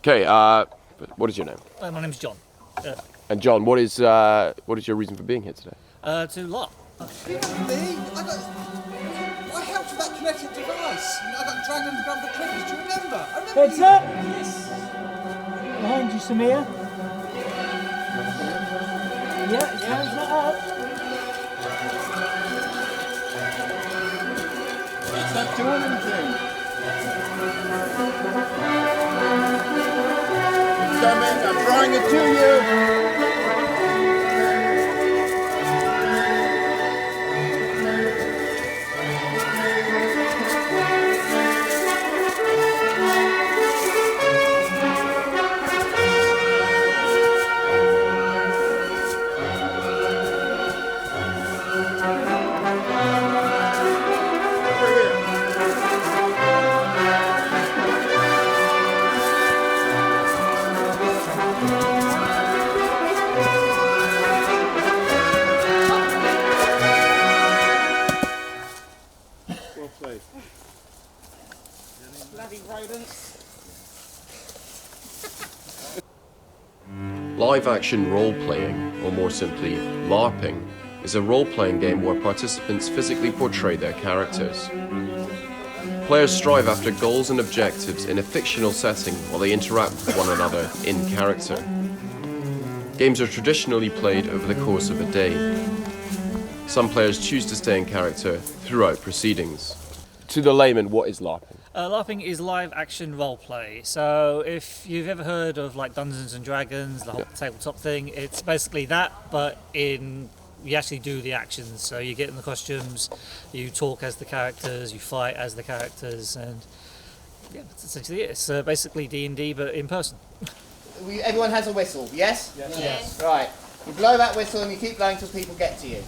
Okay, what is your name? My name's John. And John, what is your reason for being here today? To LARP. Me? I helped with that kinetic device. I got dragged underground the cliffs. Do you remember? Heads up! Yes. Behind you, Samir. Yeah, his hands not up. It's not doing anything. Damn it, I'm drawing it to you. Bloody rodents. Live-action role-playing, or more simply, LARPing, is a role-playing game where participants physically portray their characters. Players strive after goals and objectives in a fictional setting while they interact with one another in character. Games are traditionally played over the course of a day. Some players choose to stay in character throughout proceedings. To the layman, what is LARPing? LARPing is live action roleplay. So if you've ever heard of like Dungeons and Dragons, the whole tabletop thing, it's basically that, but you actually do the actions. So you get in the costumes, you talk as the characters, you fight as the characters, and yeah, that's essentially it. It's basically D&D, but in person. Everyone has a whistle, yes? Yes. Right. You blow that whistle and you keep blowing until people get to you.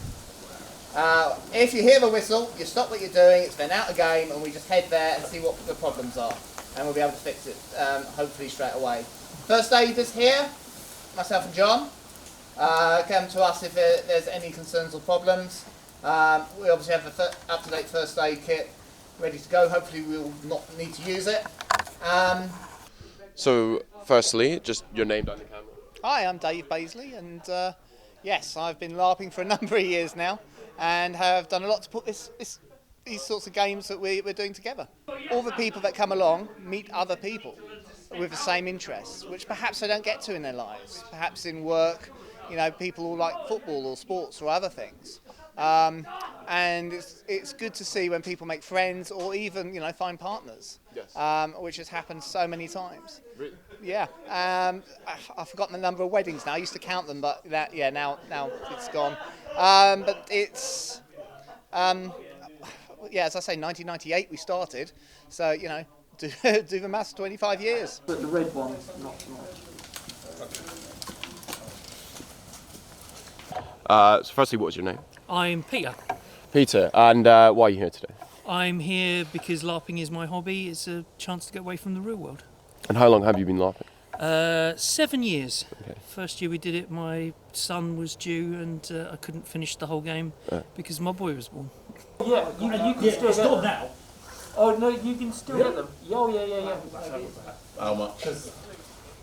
If you hear the whistle, you stop what you're doing, it's been out of game, and we just head there and see what the problems are. And we'll be able to fix it, hopefully straight away. First aiders here, myself and John. Come to us if there's any concerns or problems. We obviously have the up-to-date first aid kit ready to go. Hopefully we will not need to use it. So, firstly, just your name down the camera. Hi, I'm Dave Baisley, and yes, I've been LARPing for a number of years now, and have done a lot to put these sorts of games that we're doing together. All the people that come along meet other people with the same interests, which perhaps they don't get to in their lives. Perhaps in work, you know, people who like football or sports or other things. And it's good to see when people make friends or even, you know, find partners, which has happened so many times. Really? Yeah, I've forgotten the number of weddings now. I used to count them, but now it's gone. But it's, as I say, 1998 we started, so, you know, do the maths, 25 years. But the red one, not. So firstly, what was your name? I'm Peter. Peter, and why are you here today? I'm here because LARPing is my hobby. It's a chance to get away from the real world. And how long have you been LARPing? 7 years. Okay. First year we did it, my son was due and I couldn't finish the whole game because my boy was born. Yeah, you can still get them now. Oh no, you can still get them. Oh yeah. How much?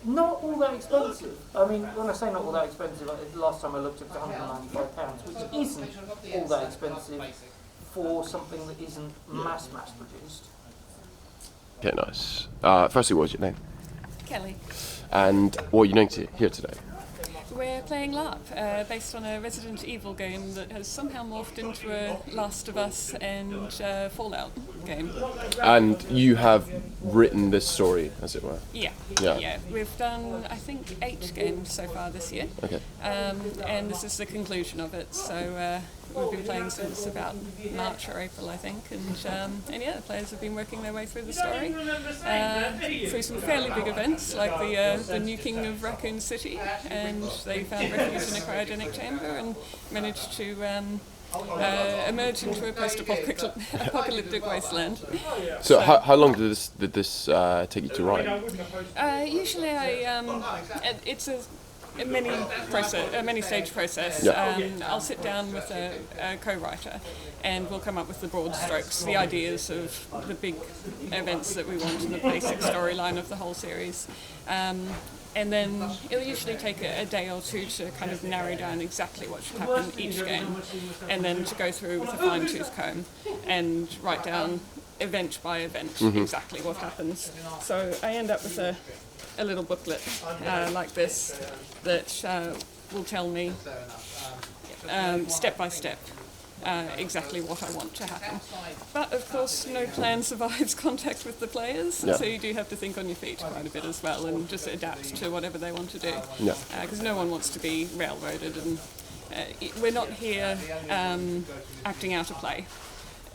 Not all that expensive. I mean, when I say not all that expensive, like, the last time I looked it was £195, which isn't all that expensive for something that isn't mass produced. Okay, nice. Firstly, what was your name? Kelly. And what are you doing here today? We're playing LARP, based on a Resident Evil game that has somehow morphed into a Last of Us and Fallout game. And you have written this story, as it were? Yeah. Yeah. We've done, I think, 8 games so far this year. Okay. And this is the conclusion of it, so we've been playing since about March or April, I think, and yeah, the players have been working their way through the story, through some fairly big events, like the nuking of Raccoon City, and they found refuge in a cryogenic chamber and managed to emerge into a post-apocalyptic wasteland. So how long did this take you to write? Usually it's many stage process. I'll sit down with a co-writer, and we'll come up with the broad strokes, the ideas of the big events that we want and the basic storyline of the whole series. And then it'll usually take a day or two to kind of narrow down exactly what should happen each game, and then to go through with a fine-tooth comb and write down event by event exactly what happens. So I end up with a little booklet like this that will tell me step by step exactly what I want to happen. But of course, no plan survives contact with the players, so you do have to think on your feet quite a bit as well and just adapt to whatever they want to do. Because no one wants to be railroaded, and we're not here acting out a play.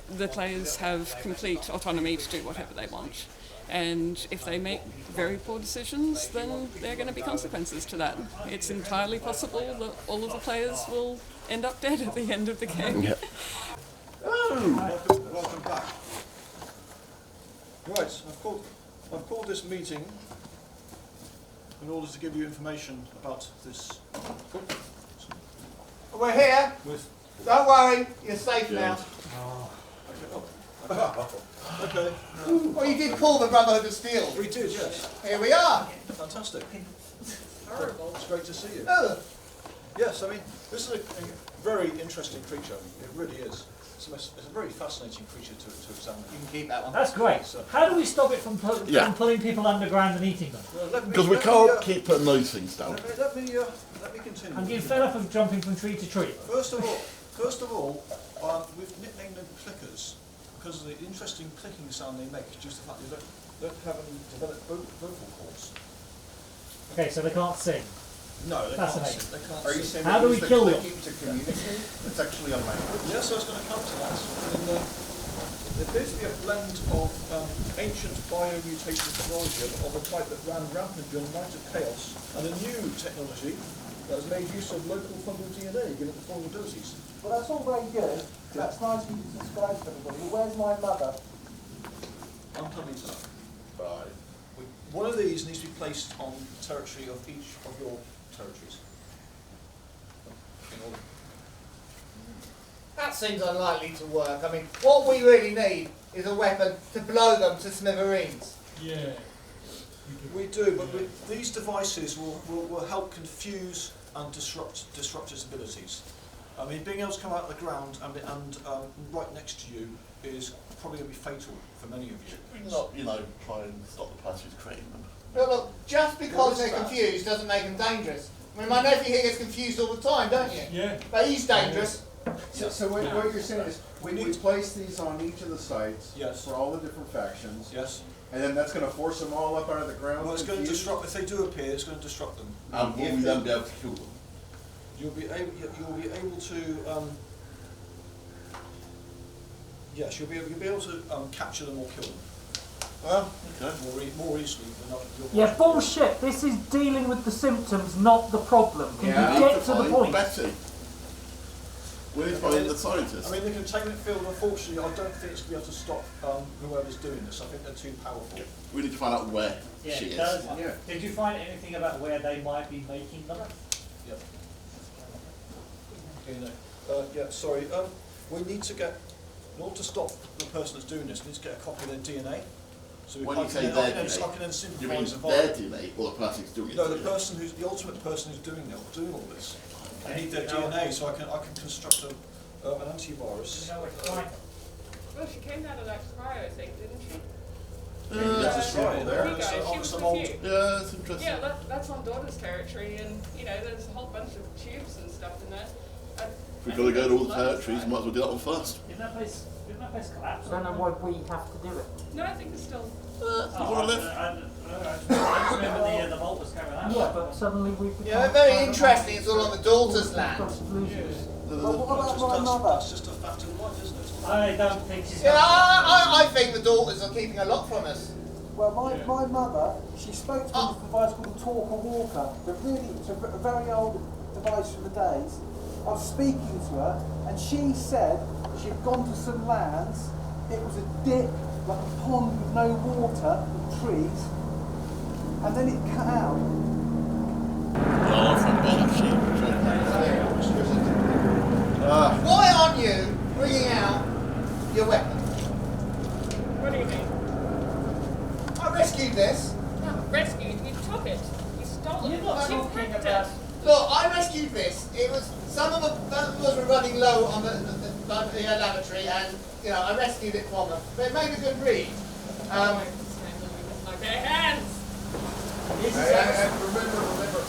The players have complete autonomy to do whatever they want. And if they make very poor decisions, then there are going to be consequences to that. It's entirely possible that all of the players will end up dead at the end of the game. Welcome back. Right, I've called this meeting in order to give you information about this. We're here. Don't worry, you're safe now. Okay. Well, you did call the Brotherhood of Steel. We did, yes. Here we are. Fantastic. It's great to see you. Oh. Yes, I mean, this is a very interesting creature. It really is. It's a very fascinating creature to examine. You can keep that one. That's great. How do we stop it from pulling people underground and eating them? Because we can't keep putting those things down. Let me continue. I'm getting fed up of jumping from tree to tree. First of all, we've nicknamed them clickers because of the interesting clicking sound they make due to the fact they don't have any developed vocal cords. Okay, so they can't sing. No, they Fascinating. can't. They can't Are you sing. saying How do we kill them? to communicate? It's actually a language. Yes, I was going to come to that. There appears to be a blend of ancient biomutated technology of a type that ran rampant during the night of chaos, and a new technology that has made use of local fungal DNA, given the following abilities. Well, that's all very good. That's nice of you to describe to everybody. But where's my mother? I'm coming to that. Right. One of these needs to be placed on the territory of each of your territories. That seems unlikely to work. I mean, what we really need is a weapon to blow them to smithereens. Yeah. We do, but these devices will help confuse and disrupt its abilities. I mean, being able to come out of the ground and right next to you is probably going to be fatal for many of you. Not, try and stop the passage creating them. Look, just because they're confused doesn't make them dangerous. I mean, my nephew here gets confused all the time, don't you? Yeah. But he's dangerous. So what you're saying is, we place these on each of the sites for all the different factions. Yes. And then that's going to force them all up out of the ground. Well, it's going to disrupt. If they do appear, it's going to disrupt them. And will we then be able to kill them? You'll be able to. Yes, you'll be able to capture them or kill them. Well, okay. More easily than your. Yeah, bullshit. This is dealing with the symptoms, not the problem. Can you get to the point? Betty. We need to find the scientists. I mean, the containment field, unfortunately, I don't think it's going to be able to stop whoever's doing this. I think they're too powerful. We need to find out where she is. Yeah. Did you find anything about where they might be making them? Yep. Sorry. We need to get, in order to stop the person that's doing this, we need to get a copy of their DNA. So when you say their DNA, I can then you mean synthesize a their virus. DNA or the person who's doing it? No, the ultimate person who's doing all this. I need their DNA so I can construct an antivirus. Well, she came down to that tomorrow, I think, didn't she? That's right. There. She was with you. Yeah, that's interesting. Yeah, that's on daughter's territory, and there's a whole bunch of tubes and stuff in there. If we've got to go to all the territories, might as well do that one first. Didn't that place collapse? I don't know why we have to do it. No, I think it's still. You want to live? I just remember the vault was carrying out. Yeah, but suddenly we've become... Yeah, very interesting. It's all on the daughter's land. But what about my mother? That's just a fact of life, isn't it? I don't think she's... Yeah, I think the daughters are keeping a lot from us. Well, my mother, she spoke to me with a device called the Talker Walker. It's a very old device from the days. I was speaking to her, and she said she'd gone to some lands. It was a dip, like a pond with no water, with trees, and then it cut out. Well, from Why aren't you bringing out your weapon? What do you mean? I rescued this. No, rescued. You took it. You stole it. You're not You talking hacked about. it. Look, I rescued this. It was some of us were running low on the lavatory, and I rescued it from them. But it made a good read. Okay, hands. And remember,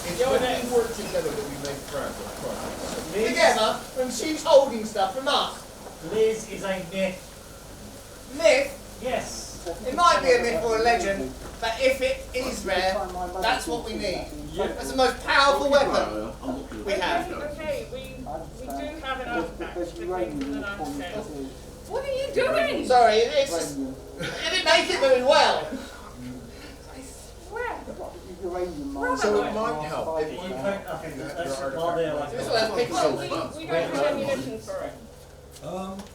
it's You're when next. we work together that we make progress. Together, when she's holding stuff from us. Liz is a myth. Myth? Yes. It might be a myth or a legend, but if it is rare, that's what we need. That's the most powerful weapon we have. Okay, we do have an artifact that came from the Night Scale. What are you Sorry, doing? it's just, it didn't make it very well. I swear. So it might help if you This one has pictures. Well, we don't have ammunition for it.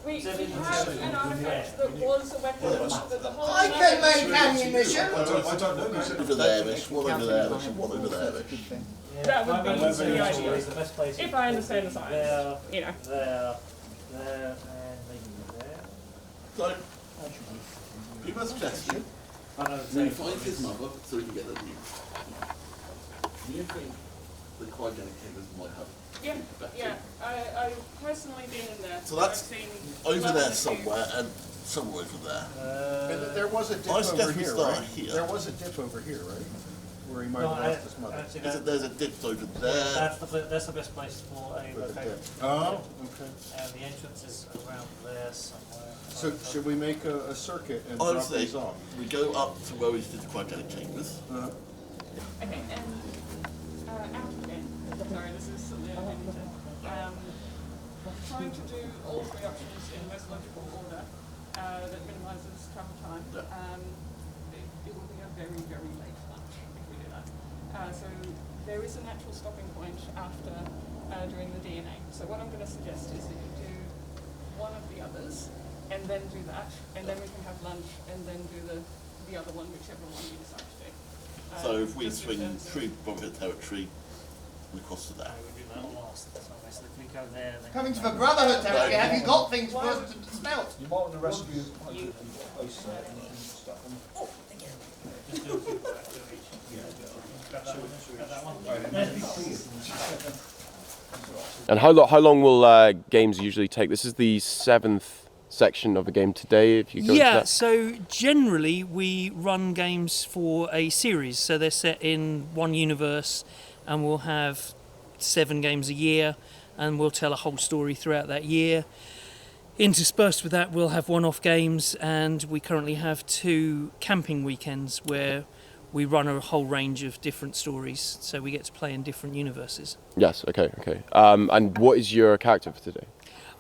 We have an artifact that was a weapon that the whole I can make ammunition. I don't know. Over there, Mish. One over there, Mish. One over there, Mish. That would be the ideal. Is the best place. If I understand the science, you know. There, and maybe there. So, you must test you. I know. Then find his mother so we can get the news. Do you think the cryogenic chambers might have Yeah, yeah. I've personally been in there. So that's I've seen over lots there of somewhere and somewhere over there? And there was a dip I over suggest we here, start right? here. There was a dip over here, right? Where he might have left his mother. Actually, There's a dip over there. that's the best place for a With a location. dip. Oh, okay. And the entrance is around there somewhere. So should we make a circuit and drop Honestly, these off? we go up to where we did the cryogenic chambers. Okay, and out again. Sorry, this is something I didn't say. Trying to do all three options in most logical order that minimises travel time. It will be a very, very late lunch if we do that. So there is a natural stopping point after doing the DNA. So what I'm going to suggest is that you do one of the others and then do that, and then we can have lunch and then do the other one, whichever one you decide to do. So if we just in swing terms of- through Brotherhood territory and across to there. We do that last. So basically, if we go there, then Coming to the Brotherhood territory, have you got things for us to smelt? You might want to rescue and you can stuff them. just do a few of each. Got that one. And how long will games usually take? This is the 7th section of a game today. If you go into that. So generally we run games for a series, so they're set in one universe, and we'll have 7 games a year, and we'll tell a whole story throughout that year. Interspersed with that, we'll have one-off games, and we currently have 2 camping weekends where we run a whole range of different stories, so we get to play in different universes. Yes. Okay. And what is your character for today?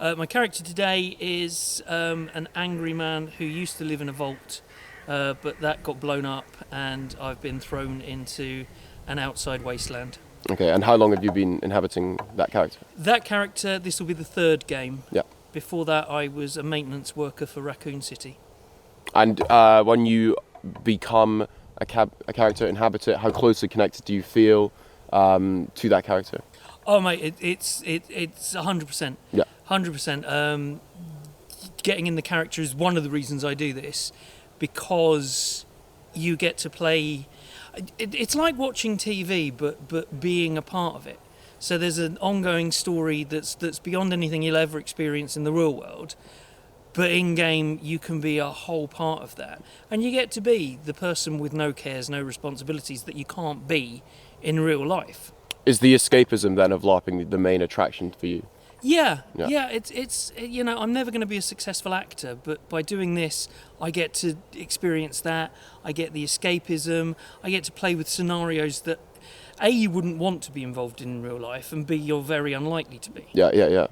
My character today is an angry man who used to live in a vault, but that got blown up, and I've been thrown into an outside wasteland. Okay. And how long have you been inhabiting that character? That character, this will be the 3rd game. Yeah. Before that, I was a maintenance worker for Raccoon City. And when you become a character inhabitant, how closely connected do you feel to that character? Oh mate, it's 100%. Yeah. 100%. Getting in the character is one of the reasons I do this, because you get to play. It's like watching TV, but being a part of it. So there's an ongoing story that's beyond anything you'll ever experience in the real world. But in game, you can be a whole part of that, and you get to be the person with no cares, no responsibilities that you can't be in real life. Is the escapism then of LARPing the main attraction for you? Yeah. It's I'm never going to be a successful actor, but by doing this, I get to experience that. I get the escapism. I get to play with scenarios that A, you wouldn't want to be involved in real life, and B, you're very unlikely to be. Yeah.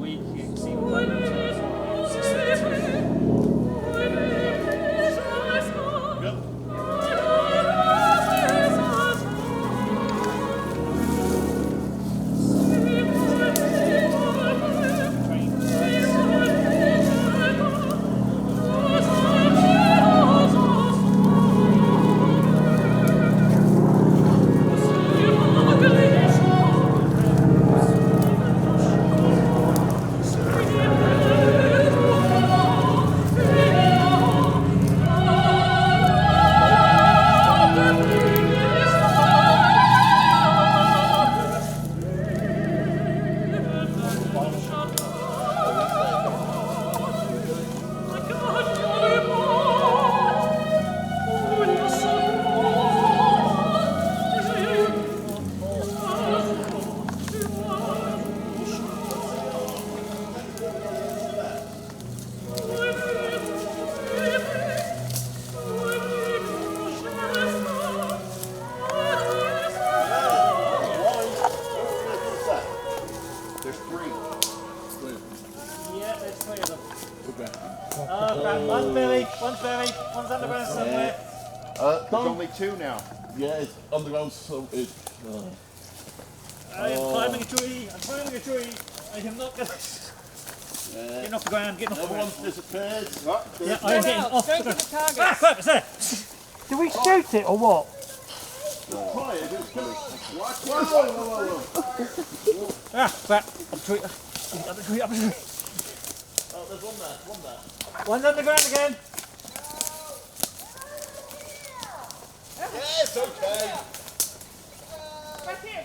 too now. Yeah, it's underground, so it. I am climbing a tree. I'm climbing a tree. I am not going to. Getting off the ground. Getting off the ground. Everyone's disappeared. Yeah, I am getting off the ground. the target. Ah, crap! It's there. Do we shoot it or what? Try it, it's coming. What? Whoa, Ah, crap! Up the tree. Up the tree. Up the tree. Oh, there's one there. One's on the ground again. Yes, okay.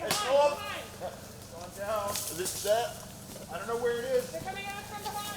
It's on. On down. Is it there? I don't know where it is. They're coming out from behind.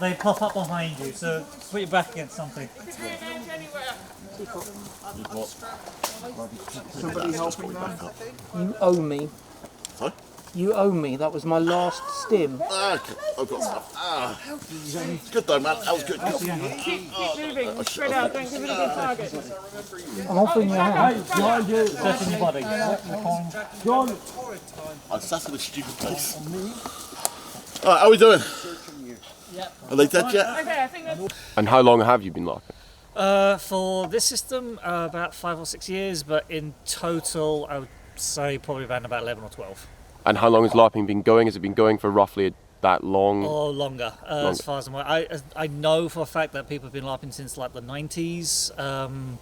They pop up behind you, so put your back against something. Somebody helping them? You owe me. Sorry? You owe me. That was my last stim. Ah, okay. I've got stuff. It's good though, man. That was good. Keep moving. Spread out. Don't give it a good target. I'm offering you a hand. Behind you, second your body. John. I sat in a stupid place. Alright, how are we doing? Are they dead yet? Okay, I think that's. And how long have you been LARPing? For this system, about 5 or 6 years, but in total, I would say probably around about 11 or 12. And how long has LARPing been going? Has it been going for roughly that long? Or longer, as far as I'm aware. I know for a fact that people have been LARPing since like the 90s,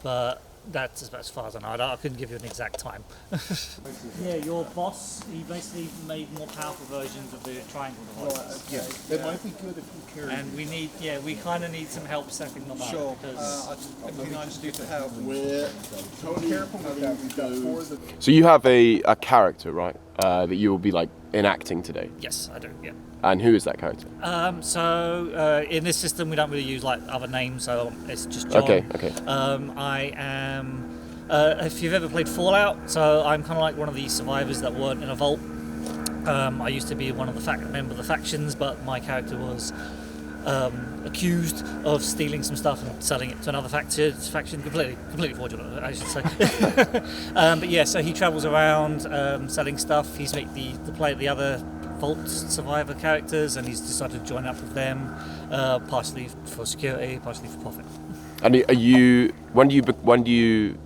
but that's about as far as I know. I couldn't give you an exact time. Yeah, your boss, he basically made more powerful versions of the triangle devices. Yeah, it might be good if you carry. And we kind of need some help setting them up. Sure. It'd be nice to help. We're totally Careful with that. We've got 4 of the. So you have a character, right? That you will be like enacting today. Yes, I do, yeah. And who is that character? So in this system we don't really use like other names, so it's just John. Okay. I am, if you've ever played Fallout, so I'm kind of like one of the survivors that weren't in a vault. I used to be one of the member of the factions, but my character was accused of stealing some stuff and selling it to another faction, completely fraudulent, I should say. But yeah, so he travels around selling stuff. He's met the other Vault survivor characters, and he's decided to join up with them, partially for security, partially for profit. And when do you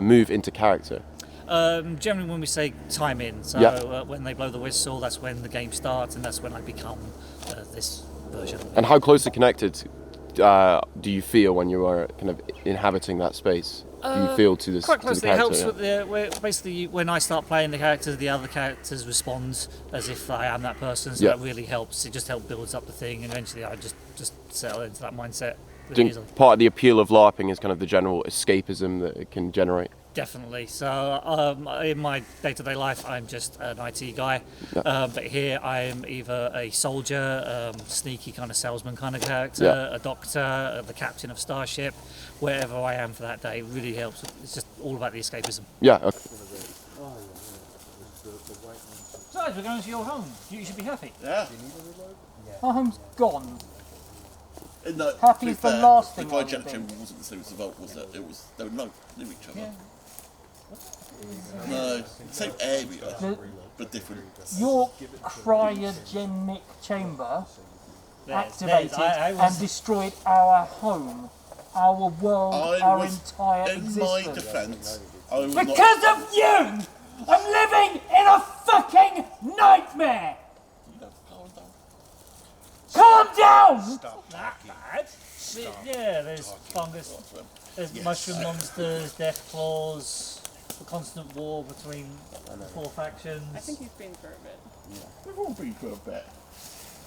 move into character? Generally when we say time in, so when they blow the whistle, that's when the game starts, and that's when I become this version. And how closely connected do you feel when you are kind of inhabiting that space? Do you feel to this? Quite closely. To the It helps character, with basically when I start playing the characters, the other characters respond as if I am that person. So that really helps. It just builds up the thing, and eventually I just settle into that mindset really easily. Part of the appeal of LARPing is kind of the general escapism that it can generate. Definitely. So in my day-to-day life, I'm just an IT guy, but here I'm either a soldier, sneaky kind of salesman kind of character, a doctor, the captain of starship, wherever I am for that day. It really helps. It's just all about the escapism. Yeah. Okay. Besides, we're going to your home. You should be happy. Yeah. My home's gone. No, Happy is the last thing the I would cryogenic think. chamber wasn't the same as the vault, was it? It was, they were knew each other. Yeah. No, same area, but different. Your cryogenic chamber activated and destroyed our home, our world, our entire in existence. my defence, I was Because of you! I'm living in a fucking nightmare! Calm down! Not that bad. Yeah, there's fungus, there's mushroom monsters, death claws, a constant war between the 4 factions. I think you've been for a bit. We've all been for a bit.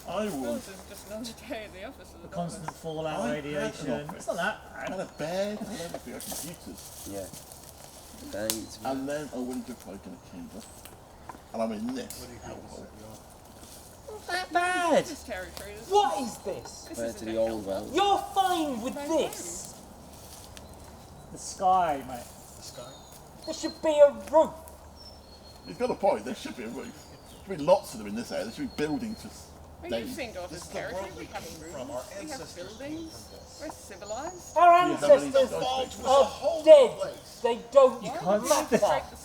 I This was. is just another day at the office. The constant fallout radiation. It's not that I had a bed, I had everything, I had computers. Yeah. And then I went to cryogenic chamber, and I'm in this hellhole. Not that bad! This is territory. What is this? Compared to the old world. You're fine with this! The sky, mate. The sky. There should be a roof. He's got a point. There should be a roof. There should be lots of them in this area. There should be buildings for When days. you've seen Daughter's territory, we have roofs, we have buildings, we're civilised. Our ancestors are dead. They don't matter.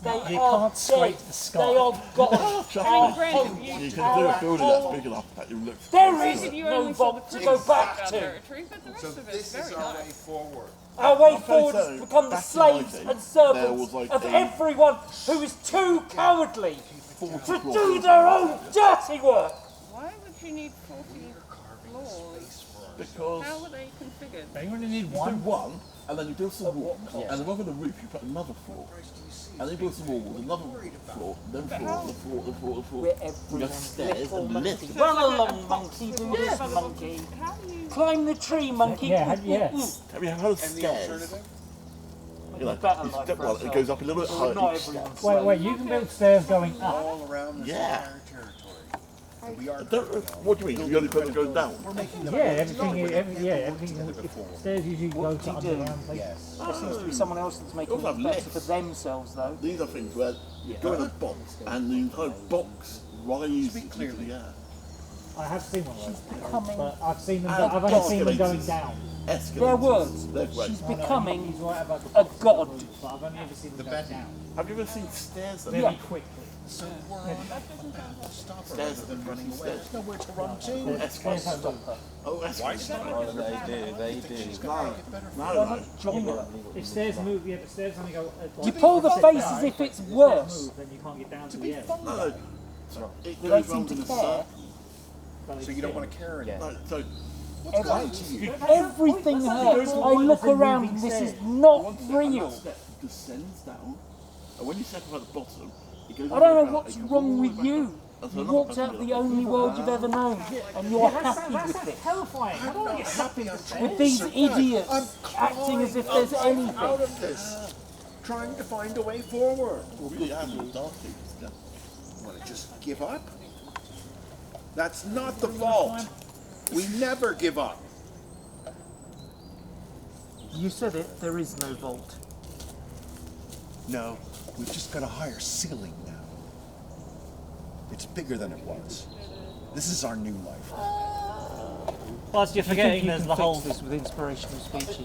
They You are can't scrape dead. the sky. They are gone. Our home. You can do a building that's big enough that you look. There is no vault to go back to. Territory, but the rest of it's very nice. forward. Our way I'll forward tell is you, to become the back in slaves my day, and there servants was like of a everyone who is too cowardly to 40 do their own dirty work. Why would you need 40 floors? Because How were they configured? They only need you do one. one, and then you build some walls, and above the roof you put another floor, and then you build some walls, another floor, then floor. We're You everyone's got stairs little and monkey. lifts. Run along, monkey. Do this, monkey. How do you... Climb the tree, monkey. Yeah, yeah. Have you heard of stairs? You know, Better you life step for one, it goes up a little bit Not higher. everyone's Wait, you can build stairs going up. All around this Yeah. entire territory. We are What do you mean? You only put it going down? Yeah, everything. Stairs usually go to underground places. Yes. There seems to be someone else that's making Those it have better lifts. for themselves, though. These are things where you go in a box, and the entire box rises into the air. I have seen one of those, Becoming but I've seen them. And I've only seen them going escalators. down. Escalators. Their words. They're great. She's He's becoming right about the a god. but I've only ever seen them go down Have you ever seen stairs? That very Yeah. quickly. So we're on stop her Stairs rather than and running away. stairs. There's nowhere to run to. Escalators. Stairs Oh, escalators. Oh, they do. No. If stairs move, yeah, but stairs only go. You pull the face as if it's worse. Then you can't get down to the end. No. It Do they goes seem round to in a care? circle. So you don't want to carry it. No, so What's going to you? Everything hurts. I look around and this is not real. step descends down, and when you step up at the bottom, it goes I don't know underground, what's it goes wrong all the with way you. back. That's You another walked person out the you're like, only world you've ever known, and you're happy with it. Terrifying. I don't want to get stuck in With these idiots acting as if there's out anything. of this, trying to find a way forward. We have the dark ages, yeah. Want to just give up? That's not the vault. We never give up. You said it, there is no vault. No, we've just got a higher ceiling now. It's bigger than it was. This is our new life. Plus, you're forgetting there's the whole. This with inspirational speeches.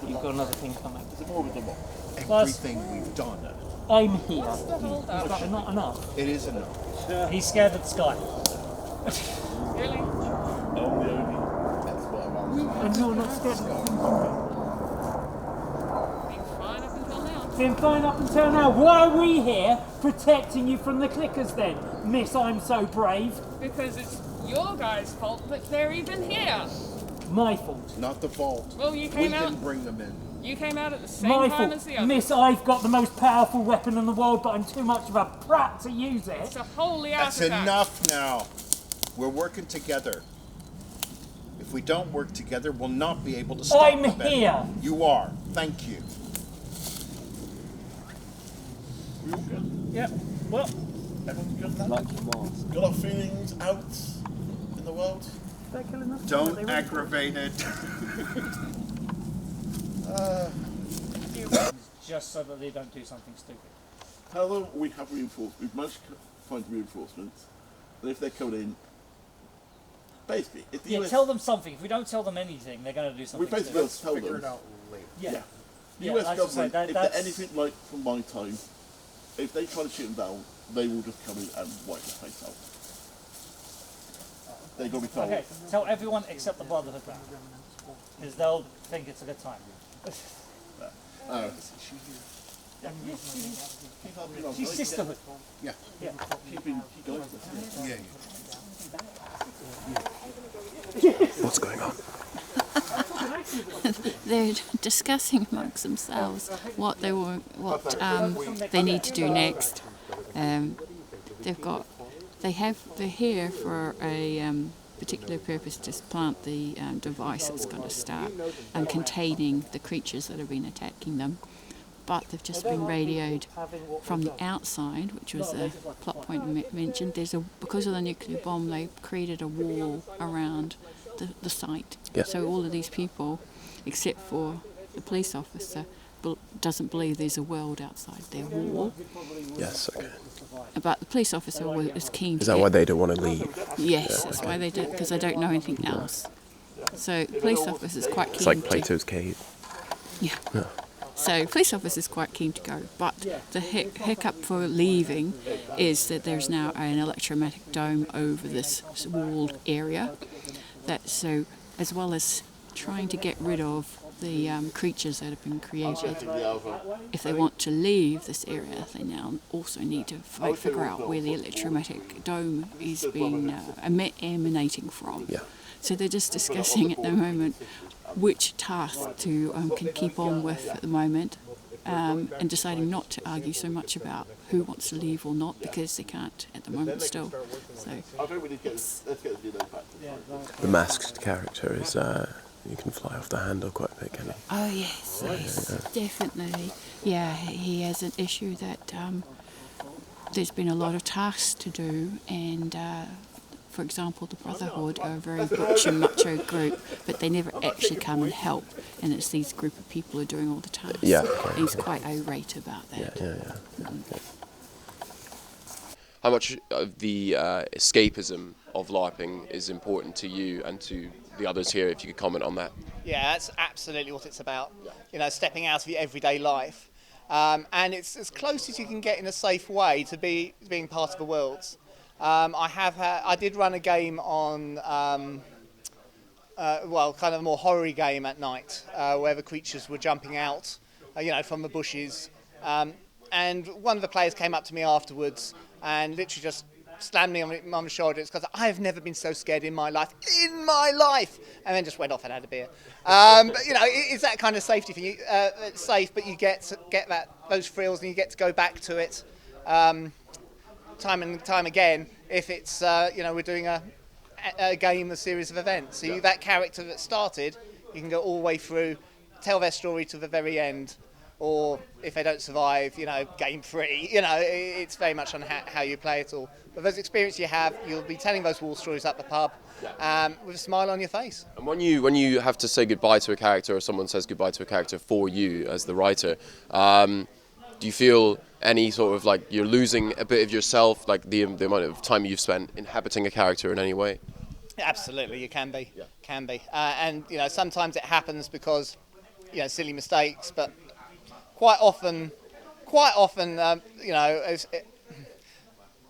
You've got another thing coming. Everything we've done, I'm here. But not enough. it is enough. He's scared of the sky. Really? That's what I want. And you're not scared of it. Been fine up until now. Been fine up until now. Why are we here protecting you from the clickers then, Miss I'm So Brave? Because it's your guys' fault that they're even here. My fault. Not the vault. Well, you We came out. didn't bring them in. You came out at the same My time as fault. the others. Miss, I've got the most powerful weapon in the world, but I'm too much of a prat to use it. It's a wholly That's artifact. enough now. We're working together. If we don't work together, we'll not be able to stop I'm the bed. here. You are. Thank you. We all good? Yep. Well, Everyone's good then? Like your Mars. Got our feelings out in the world? Don't aggravate it. just so that they don't do something stupid. However, we have reinforcements. We've managed to find reinforcements. And if they're coming in, basically, if the Yeah, US, tell them something. If we don't tell them anything, they're going to do we something basically stupid. tell Figure them. it out later. Yeah. Yeah. The Yeah, US like I say, government, if that's- they're anything like from my time, if they try to shoot them down, they will just come in and wipe the place out. They're going to be told. Okay, tell everyone except the Brotherhood that. Because they'll think it's a good time. She's sisterhood. Yeah. Yeah. Keep going. Yeah. What's going on? They're discussing amongst themselves what they need to do next. They're here for a particular purpose to plant the device that's going to start and containing the creatures that have been attacking them. But they've just been radioed from the outside, which was a plot point mentioned. Because of the nuclear bomb, they created a wall around the site. Yeah. So all of these people, except for the police officer, doesn't believe there's a world outside their wall. Yes, okay. But the police officer is keen to Is that why they don't want to leave? Yes, that's why they do, because they don't know anything else. So the police officer is quite keen It's like Plato's cave. Yeah. So police officer is quite keen to go, but the hiccup for leaving is that there's now an electromagnetic dome over this walled area. So as well as trying to get rid of the creatures that have been created, if they want to leave this area, they now also need to figure out where the electromagnetic dome is being emanating from. Yeah. So they're just discussing at the moment which task to can keep on with at the moment, and deciding not to argue so much about who wants to leave or not, because they can't at the moment still. So the masked character is you can fly off the handle quite a bit, can he? oh yes, definitely. Yeah, he has an issue that there's been a lot of tasks to do, and for example, the Brotherhood are a very butch and macho group, but they never actually come and help, and it's these group of people who are doing all the tasks. Yeah. He's quite irate about that. Yeah. How much of the escapism of LARPing is important to you and to the others here, if you could comment on that? Yeah, that's absolutely what it's about. You know, stepping out of your everyday life. And it's as close as you can get in a safe way to being part of the world. I did run a game on, kind of a more horror game at night, where the creatures were jumping out, from the bushes. And one of the players came up to me afterwards and literally just slammed me on the shoulder. It's because I have never been so scared in my life, and then just went off and had a beer. But it's that kind of safety thing. It's safe, but you get those thrills, and you get to go back to it time and time again. If it's we're doing a game, a series of events. So that character that started, you can go all the way through, tell their story to the very end. Or if they don't survive, game 3. It's very much on how you play it all. But those experiences you have, you'll be telling those war stories at the pub with a smile on your face. And when you have to say goodbye to a character, or someone says goodbye to a character for you as the writer, do you feel any sort of like you're losing a bit of yourself, like the amount of time you've spent inhabiting a character in any way? Absolutely, you can be. Yeah. Can be. And sometimes it happens because silly mistakes, but quite often,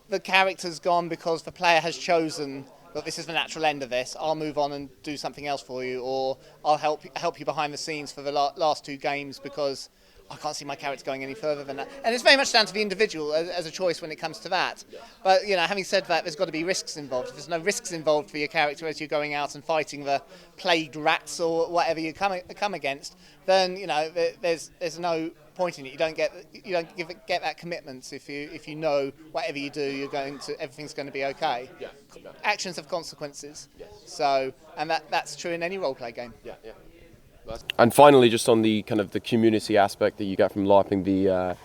the character's gone because the player has chosen that this is the natural end of this. I'll move on and do something else for you, or I'll help you behind the scenes for the last 2 games because I can't see my character going any further than that. And it's very much down to the individual as a choice when it comes to that. But, having said that, there's got to be risks involved. If there's no risks involved for your character as you're going out and fighting the plagued rats or whatever you come against, then, there's no point in it. You don't get that commitment if you know whatever you do, everything's going to be okay. Yeah. Actions have consequences. Yes. So, and that's true in any role-play game. Yeah. And finally, just on the kind of the community aspect that you get from LARPing, the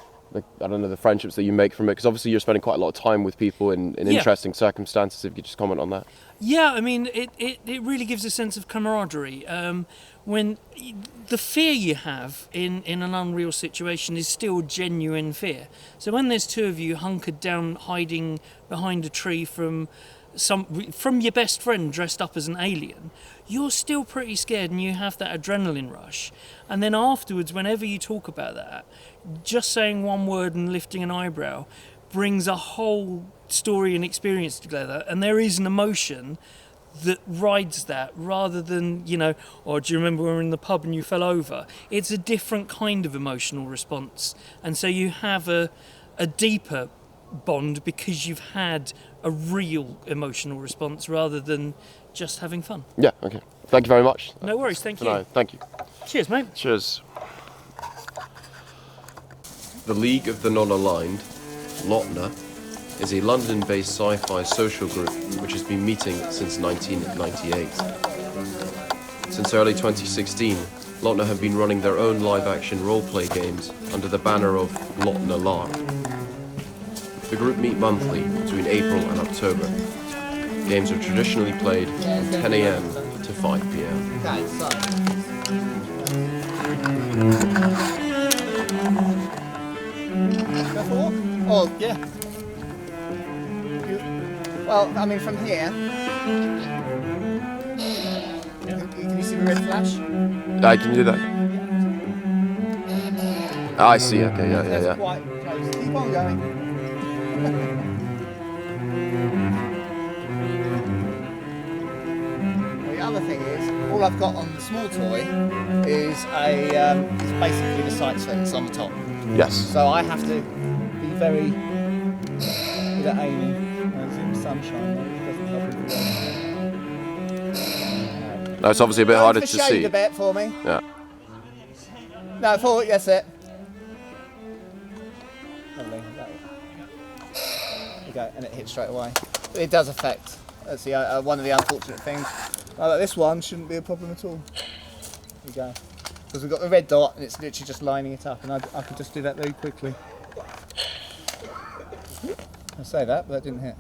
friendships that you make from it, because obviously you're spending quite a lot of time with people in interesting circumstances. If you could just comment on that. Yeah, I mean, it really gives a sense of camaraderie. When the fear you have in an unreal situation is still genuine fear. So when there's 2 of you hunkered down, hiding behind a tree from your best friend dressed up as an alien, you're still pretty scared and you have that adrenaline rush. And then afterwards, whenever you talk about that, just saying one word and lifting an eyebrow brings a whole story and experience together, and there is an emotion that rides that, rather than, or do you remember when we were in the pub and you fell over? It's a different kind of emotional response, and so you have a deeper bond because you've had a real emotional response rather than just having fun. Yeah, okay. Thank you very much. No worries, thank you. No, thank you. Cheers, mate. Cheers. The League of the Non-Aligned, Lotna, is a London-based sci-fi social group which has been meeting since 1998. Since early 2016, Lotna have been running their own live-action role-play games under the banner of Lotna Larp. The group meet monthly between April and October. Games are traditionally played from 10 AM to 5 PM. Go for a walk? Oh, yeah. Well, I mean, from here. Can you see the red flash? Can you do that? Ah, I see. Okay, yeah. That's quite close. Keep on going. The other thing is, all I've got on the small toy is is basically the sight slits on the top. Yes. So I have to be very good at aiming. It's in the sunshine, though, it doesn't help it very No, it's obviously a bit harder to shade see. a bit for me. Yeah. No, forward, that's it. Lovely. There you go, and it hits straight away. It does affect. That's the one of the unfortunate things. This one shouldn't be a problem at all. There you go. Because we've got the red dot and it's literally just lining it up, and I could just do that very quickly. I say that, but that didn't hit.